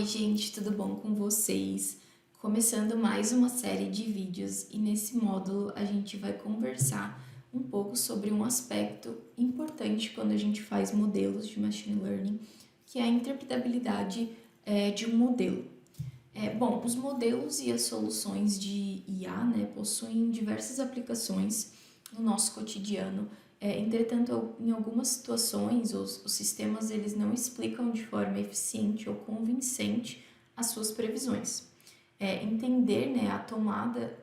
Oi, gente, tudo bom com vocês? Começando mais uma série de vídeos e nesse módulo a gente vai conversar um pouco sobre um aspecto importante quando a gente faz modelos de machine learning, que é a interpretabilidade de um modelo. Bom, os modelos e as soluções de IA, né, possuem diversas aplicações no nosso cotidiano. Entretanto, em algumas situações, os sistemas eles não explicam de forma eficiente ou convincente as suas previsões. Entender, né, a tomada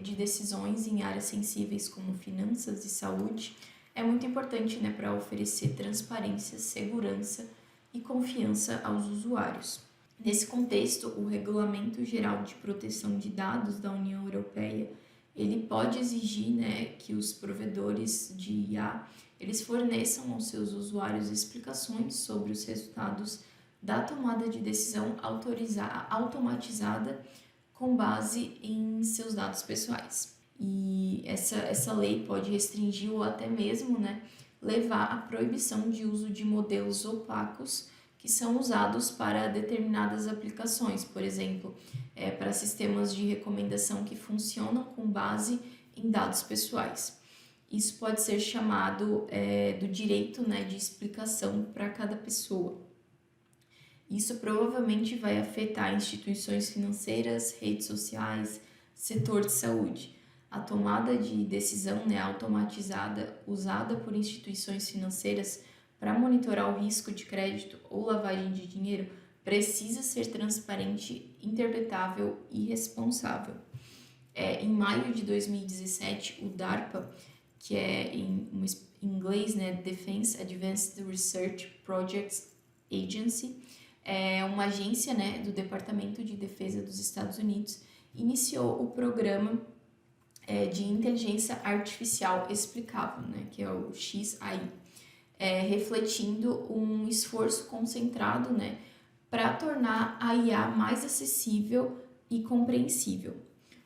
de decisões em áreas sensíveis como finanças e saúde é muito importante, né, para oferecer transparência, segurança e confiança aos usuários. Nesse contexto, o Regulamento Geral de Proteção de Dados da União Europeia, ele pode exigir, né, que os provedores de IA eles forneçam aos seus usuários explicações sobre os resultados da tomada de decisão automatizada com base em seus dados pessoais. E essa lei pode restringir ou até mesmo, né, levar à proibição de uso de modelos opacos que são usados para determinadas aplicações, por exemplo, para sistemas de recomendação que funcionam com base em dados pessoais. Isso pode ser chamado do direito, né, de explicação para cada pessoa. Isso provavelmente vai afetar instituições financeiras, redes sociais, setor de saúde. A tomada de decisão, né, automatizada usada por instituições financeiras para monitorar o risco de crédito ou lavagem de dinheiro precisa ser transparente, interpretável e responsável. Em maio de 2017, o DARPA, que é em inglês, né, Defense Advanced Research Projects Agency, é uma agência, né, do Departamento de Defesa dos Estados Unidos, iniciou o programa de inteligência artificial explicável, né, que é o XAI, refletindo um esforço concentrado, né, para tornar a IA mais acessível e compreensível.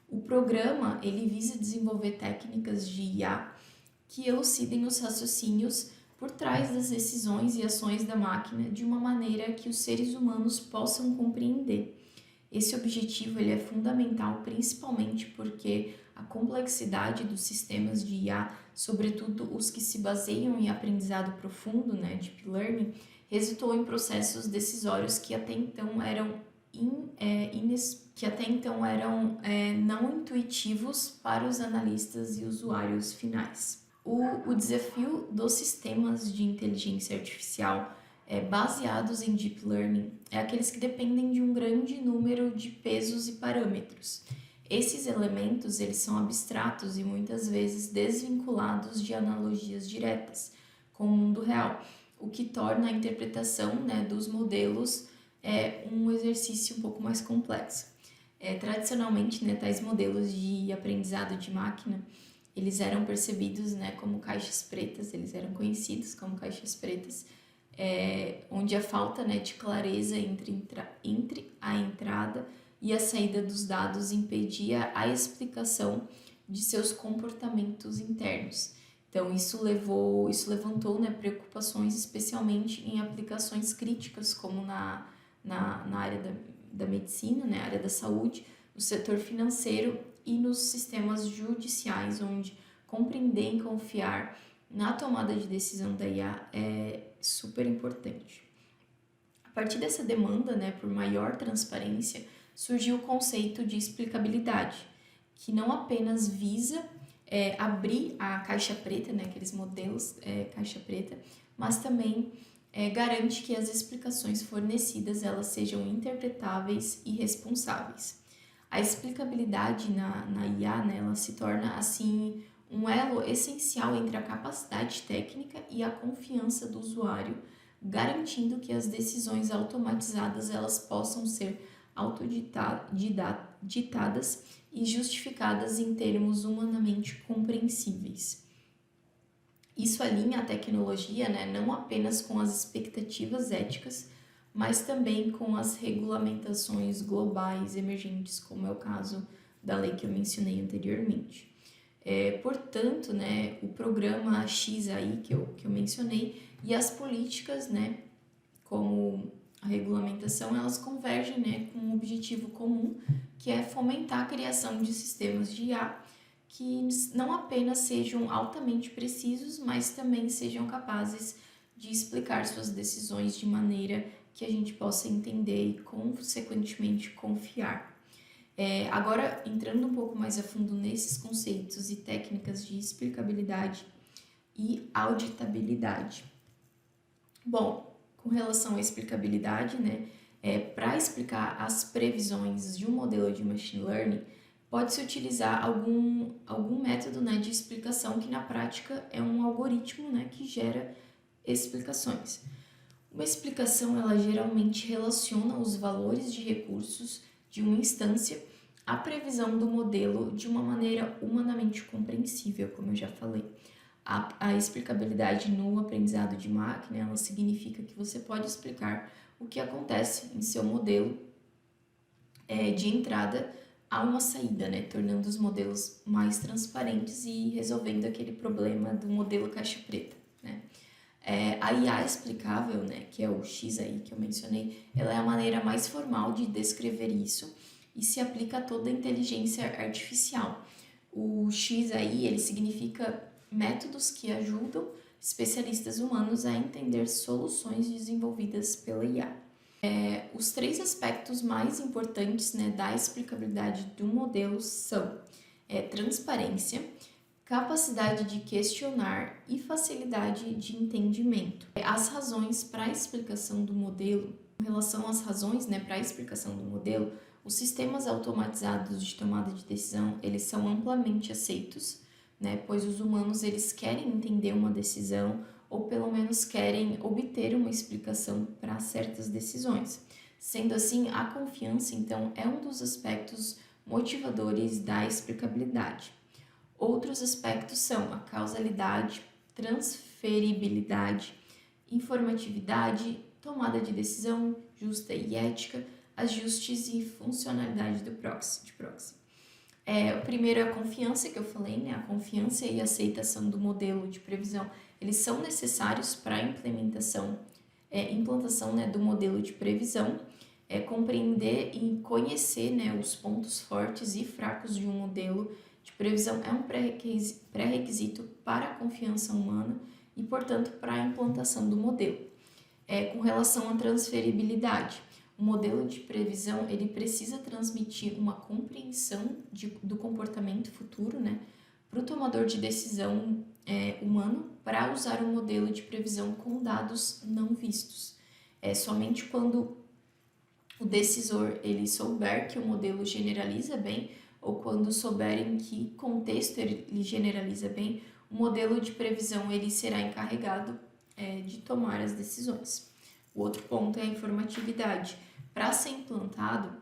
O programa ele visa desenvolver técnicas de IA que elucidem os raciocínios por trás das decisões e ações da máquina de uma maneira que os seres humanos possam compreender. Esse objetivo ele é fundamental principalmente porque a complexidade dos sistemas de IA, sobretudo os que se baseiam em aprendizado profundo, né, Deep Learning, resultou em processos decisórios que até então eram não intuitivos para os analistas e usuários finais. O desafio dos sistemas de inteligência artificial baseados em Deep Learning é aqueles que dependem de um grande número de pesos e parâmetros. Esses elementos eles são abstratos e muitas vezes desvinculados de analogias diretas com o mundo real, o que torna a interpretação, né, dos modelos um exercício um pouco mais complexo. Tradicionalmente, né, tais modelos de aprendizado de máquina eles eram percebidos, né, como caixas pretas, eles eram conhecidos como caixas pretas, onde a falta, né, de clareza entre a entrada e a saída dos dados impedia a explicação de seus comportamentos internos. Então, isso levantou, né, preocupações, especialmente em aplicações críticas, como na área da medicina, né, área da saúde, no setor financeiro e nos sistemas judiciais, onde compreender e confiar na tomada de decisão da IA é super importante. A partir dessa demanda, né, por maior transparência, surgiu o conceito de explicabilidade, que não apenas visa abrir a caixa preta, né, aqueles modelos caixa preta, mas também garante que as explicações fornecidas elas sejam interpretáveis e responsáveis. A explicabilidade na IA, né, ela se torna assim um elo essencial entre a capacidade técnica e a confiança do usuário, garantindo que as decisões automatizadas elas possam ser autoditadas e justificadas em termos humanamente compreensíveis. Isso alinha a tecnologia, né, não apenas com as expectativas éticas, mas também com as regulamentações globais emergentes, como é o caso da lei que eu mencionei anteriormente. Portanto, né, o programa XAI que eu mencionei e as políticas, né, como a regulamentação, elas convergem, né, com um objetivo comum, que é fomentar a criação de sistemas de IA que não apenas sejam altamente precisos, mas também sejam capazes de explicar suas decisões de maneira que a gente possa entender e, consequentemente, confiar. Agora, entrando um pouco mais a fundo nesses conceitos e técnicas de explicabilidade e auditabilidade. Bom, com relação à explicabilidade, né, para explicar as previsões de um modelo de machine learning, pode-se utilizar algum método, né, de explicação que na prática é um algoritmo, né, que gera explicações. Uma explicação, ela geralmente relaciona os valores de recursos de uma instância à previsão do modelo de uma maneira humanamente compreensível, como eu já falei. A explicabilidade no aprendizado de máquina, ela significa que você pode explicar o que acontece em seu modelo de entrada a uma saída, né, tornando os modelos mais transparentes e resolvendo aquele problema do modelo caixa preta, né. A IA explicável, né, que é o XAI que eu mencionei, ela é a maneira mais formal de descrever isso e se aplica a toda a inteligência artificial. O XAI, ele significa métodos que ajudam especialistas humanos a entender soluções desenvolvidas pela IA. Os 3 aspectos mais importantes, né, da explicabilidade do modelo são transparência, capacidade de questionar e facilidade de entendimento. As razões para a explicação do modelo, com relação às razões, né, para a explicação do modelo, os sistemas automatizados de tomada de decisão, eles são amplamente aceitos, né, pois os humanos eles querem entender uma decisão ou pelo menos querem obter uma explicação para certas decisões. Sendo assim, a confiança, então, é um dos aspectos motivadores da explicabilidade. Outros aspectos são a causalidade, transferibilidade, informatividade, tomada de decisão justa e ética, ajustes e funcionalidade de proxy. O primeiro é a confiança, que eu falei, né? A confiança e a aceitação do modelo de previsão, eles são necessários para a implantação, né, do modelo de previsão, compreender e conhecer, né, os pontos fortes e fracos de um modelo de previsão é um pré-requisito para a confiança humana e, portanto, para a implantação do modelo. Com relação à transferibilidade, o modelo de previsão ele precisa transmitir uma compreensão do comportamento futuro, né, para o tomador de decisão humano para usar o modelo de previsão com dados não vistos. Somente quando o decisor ele souber que o modelo generaliza bem ou quando souber em que contexto ele generaliza bem, o modelo de previsão ele será encarregado de tomar as decisões. O outro ponto é a informatividade. Para ser implantado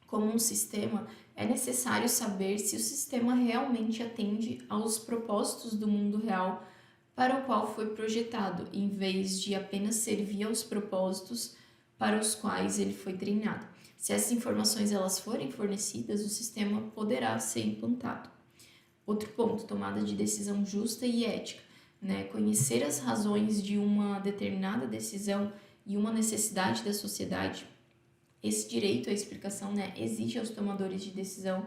como um sistema, é necessário saber se o sistema realmente atende aos propósitos do mundo real para o qual foi projetado, em vez de apenas servir aos propósitos para os quais ele foi treinado. Se essas informações elas forem fornecidas, o sistema poderá ser implantado. Outro ponto, tomada de decisão justa e ética, né? Conhecer as razões de uma determinada decisão e uma necessidade da sociedade. Esse direito à explicação, né, exige aos tomadores de decisão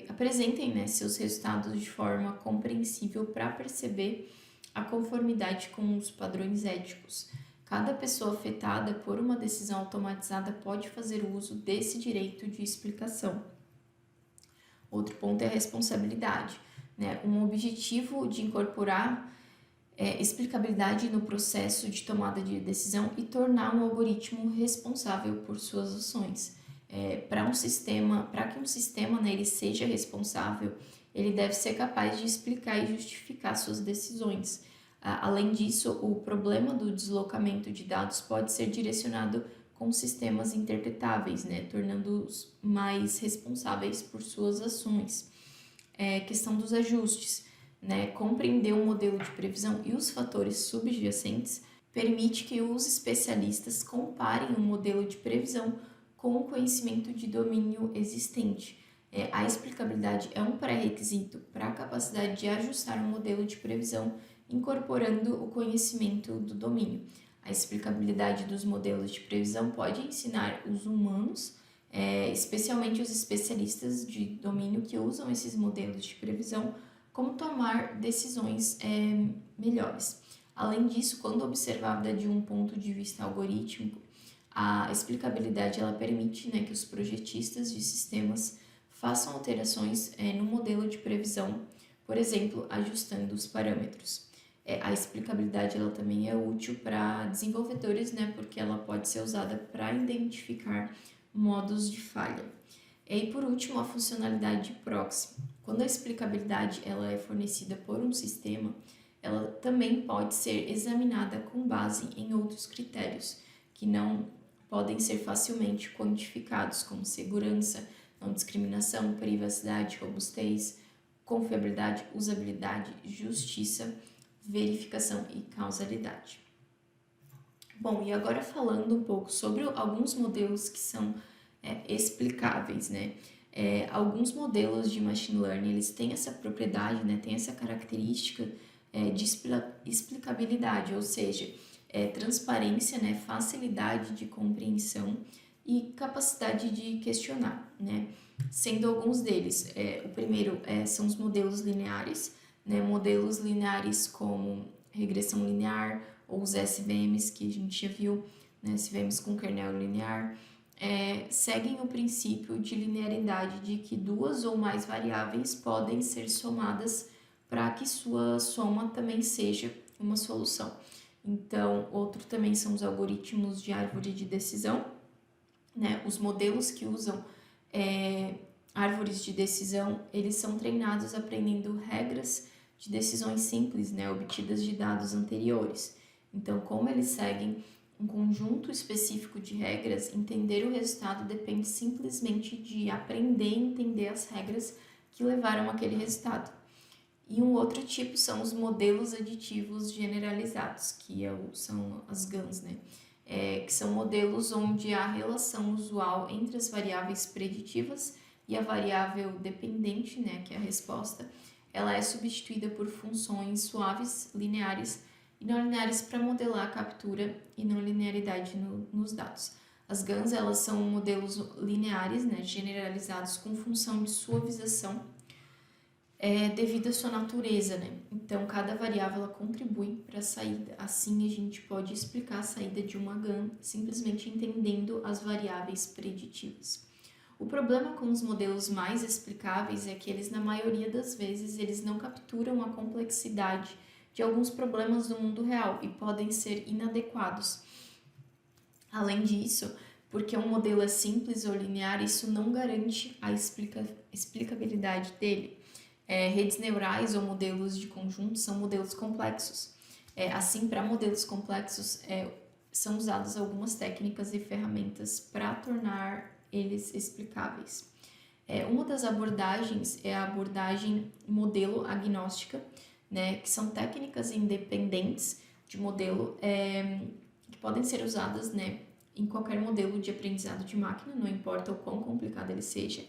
apresentem, né, seus resultados de forma compreensível para perceber a conformidade com os padrões éticos. Cada pessoa afetada por uma decisão automatizada pode fazer uso desse direito de explicação. Outro ponto é a responsabilidade, né? Um objetivo de incorporar explicabilidade no processo de tomada de decisão e tornar um algoritmo responsável por suas ações. Para que um sistema né, ele seja responsável, ele deve ser capaz de explicar e justificar suas decisões. Além disso, o problema do deslocamento de dados pode ser direcionado com sistemas interpretáveis, né, tornando-os mais responsáveis por suas ações. Questão dos ajustes, né, compreender o modelo de previsão e os fatores subjacentes permite que os especialistas comparem o modelo de previsão com o conhecimento de domínio existente. A explicabilidade é um pré-requisito para a capacidade de ajustar um modelo de previsão incorporando o conhecimento do domínio. A explicabilidade dos modelos de previsão pode ensinar os humanos, especialmente os especialistas de domínio que usam esses modelos de previsão, como tomar decisões melhores. Além disso, quando observada de um ponto de vista algorítmico, a explicabilidade ela permite, né, que os projetistas de sistemas façam alterações no modelo de previsão, por exemplo, ajustando os parâmetros. A explicabilidade ela também é útil para desenvolvedores, né, porque ela pode ser usada para identificar modos de falha. E por último, a funcionalidade de proxy. Quando a explicabilidade ela é fornecida por um sistema, ela também pode ser examinada com base em outros critérios, que não podem ser facilmente quantificados, como segurança, não discriminação, privacidade, robustez, confiabilidade, usabilidade, justiça, verificação e causalidade. Bom, e agora falando um pouco sobre alguns modelos que são explicáveis, né? Alguns modelos de machine learning, eles têm essa propriedade, né? Têm essa característica de explicabilidade, ou seja, transparência, né? Facilidade de compreensão e capacidade de questionar, né? Sendo alguns deles, o primeiro são os modelos lineares, né? Modelos lineares como regressão linear ou os SVMs que a gente já viu, né? SVMs com kernel linear, seguem o princípio de linearidade de que duas ou mais variáveis podem ser somadas para que sua soma também seja uma solução. Então, outro também são os algoritmos de árvore de decisão, né? Os modelos que usam árvores de decisão, eles são treinados aprendendo regras de decisões simples, né? Obtidas de dados anteriores. Então, como eles seguem um conjunto específico de regras, entender o resultado depende simplesmente de aprender e entender as regras que levaram àquele resultado. E um outro tipo são os modelos aditivos generalizados, que são as GANs, né? Que são modelos onde a relação usual entre as variáveis preditivas e a variável dependente, né, que é a resposta, ela é substituída por funções suaves, lineares e não lineares para modelar a captura e não linearidade nos dados. As GANs, elas são modelos lineares, né, generalizados com função de suavização devido à sua natureza, né? Então, cada variável ela contribui para a saída. Assim, a gente pode explicar a saída de uma GAN simplesmente entendendo as variáveis preditivas. O problema com os modelos mais explicáveis é que eles, na maioria das vezes, eles não capturam a complexidade de alguns problemas do mundo real e podem ser inadequados. Além disso, porque um modelo é simples ou linear, isso não garante a explicabilidade dele. Redes neurais ou modelos de conjunto são modelos complexos. Assim, para modelos complexos, são usadas algumas técnicas e ferramentas para tornar eles explicáveis. Uma das abordagens é a abordagem modelo agnóstica, né, que são técnicas independentes de modelo que podem ser usadas, né, em qualquer modelo de aprendizado de máquina, não importa o quão complicado ele seja.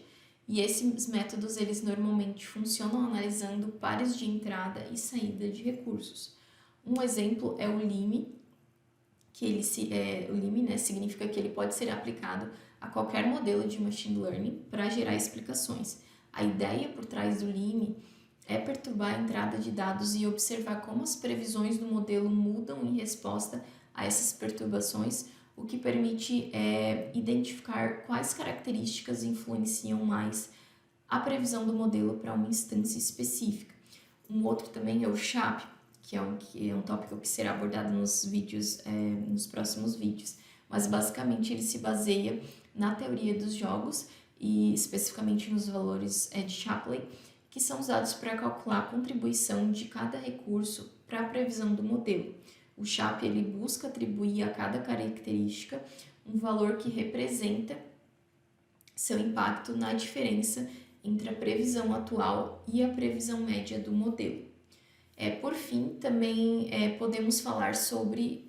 E esses métodos, eles normalmente funcionam analisando pares de entrada e saída de recursos. Um exemplo é o LIME, o LIME, né, significa que ele pode ser aplicado a qualquer modelo de machine learning para gerar explicações. A ideia por trás do LIME é perturbar a entrada de dados e observar como as previsões do modelo mudam em resposta a essas perturbações, o que permite identificar quais características influenciam mais a previsão do modelo para uma instância específica. Um outro também é o SHAP, que é um tópico que será abordado nos próximos vídeos, mas basicamente ele se baseia na teoria dos jogos e especificamente nos valores de Shapley, que são usados para calcular a contribuição de cada recurso para a previsão do modelo. O SHAP ele busca atribuir a cada característica um valor que representa seu impacto na diferença entre a previsão atual e a previsão média do modelo. Por fim, também podemos falar sobre,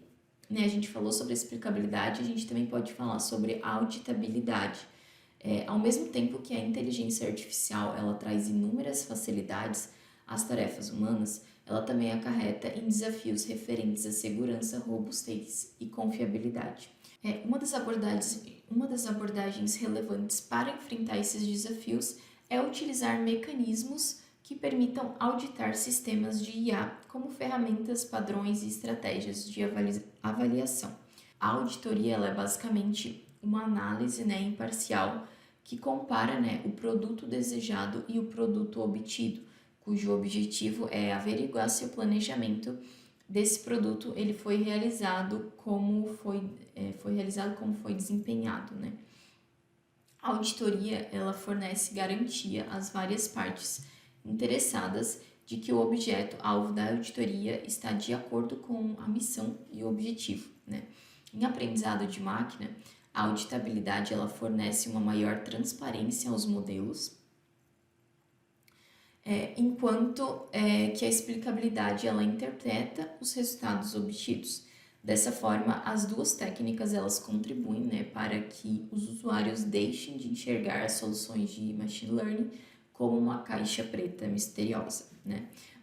né, a gente falou sobre explicabilidade, a gente também pode falar sobre auditabilidade. Ao mesmo tempo que a inteligência artificial ela traz inúmeras facilidades às tarefas humanas, ela também acarreta em desafios referentes à segurança, robustez e confiabilidade. Uma das abordagens relevantes para enfrentar esses desafios é utilizar mecanismos que permitam auditar sistemas de IA como ferramentas, padrões e estratégias de avaliação. A auditoria ela é basicamente uma análise, imparcial que compara, o produto desejado e o produto obtido, cujo objetivo é averiguar se o planejamento desse produto ele foi realizado como foi desempenhado, A auditoria ela fornece garantia às várias partes interessadas de que o objeto alvo da auditoria está de acordo com a missão e o objetivo, Em aprendizado de máquina, a auditabilidade ela fornece uma maior transparência aos modelos, enquanto que a explicabilidade ela interpreta os resultados obtidos. Dessa forma, as duas técnicas elas contribuem, para que os usuários deixem de enxergar as soluções de machine learning como uma caixa preta misteriosa,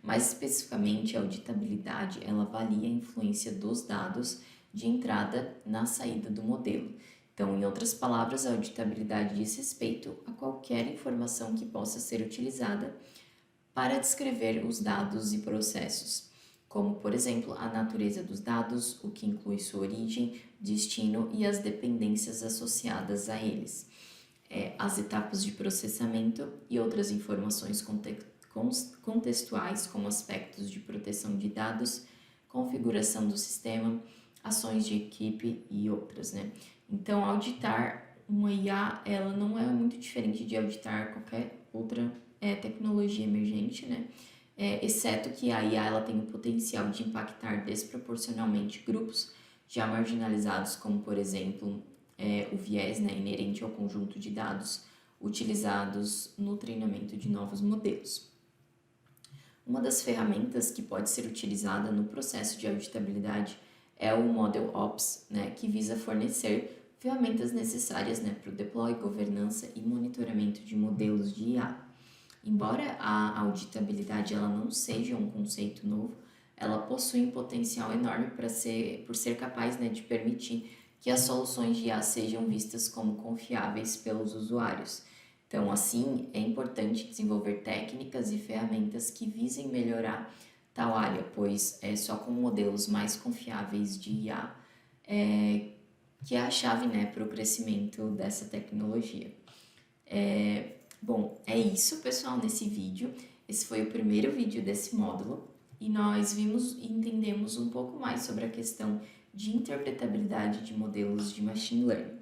Mais especificamente, a auditabilidade ela avalia a influência dos dados de entrada na saída do modelo. Então, em outras palavras, a auditabilidade diz respeito a qualquer informação que possa ser utilizada para descrever os dados e processos, como, por exemplo, a natureza dos dados, o que inclui sua origem, destino e as dependências associadas a eles, as etapas de processamento e outras informações contextuais, como aspectos de proteção de dados, configuração do sistema, ações de equipe e outras, Então, auditar uma IA, ela não é muito diferente de auditar qualquer outra tecnologia emergente, exceto que a IA ela tem o potencial de impactar desproporcionalmente grupos já marginalizados, como, por exemplo, o viés inerente ao conjunto de dados utilizados no treinamento de novos modelos. Uma das ferramentas que pode ser utilizada no processo de auditabilidade é o Model Ops, que visa fornecer ferramentas necessárias para o deploy, governança e monitoramento de modelos de IA. Embora a auditabilidade ela não seja um conceito novo, ela possui um potencial enorme por ser capaz de permitir que as soluções de IA sejam vistas como confiáveis pelos usuários. Então, assim, é importante desenvolver técnicas e ferramentas que visem melhorar tal área, pois é só com modelos mais confiáveis de IA que é a chave para o crescimento dessa tecnologia. Bom, é isso, pessoal, nesse vídeo. Esse foi o primeiro vídeo desse módulo e nós vimos e entendemos um pouco mais sobre a questão de interpretabilidade de modelos de machine learning.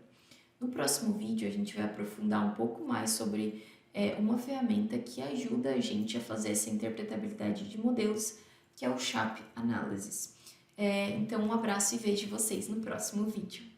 No próximo vídeo, a gente vai aprofundar um pouco mais sobre uma ferramenta que ajuda a gente a fazer essa interpretabilidade de modelos, que é o SHAP Analysis. Então, um abraço e vejo vocês no próximo vídeo.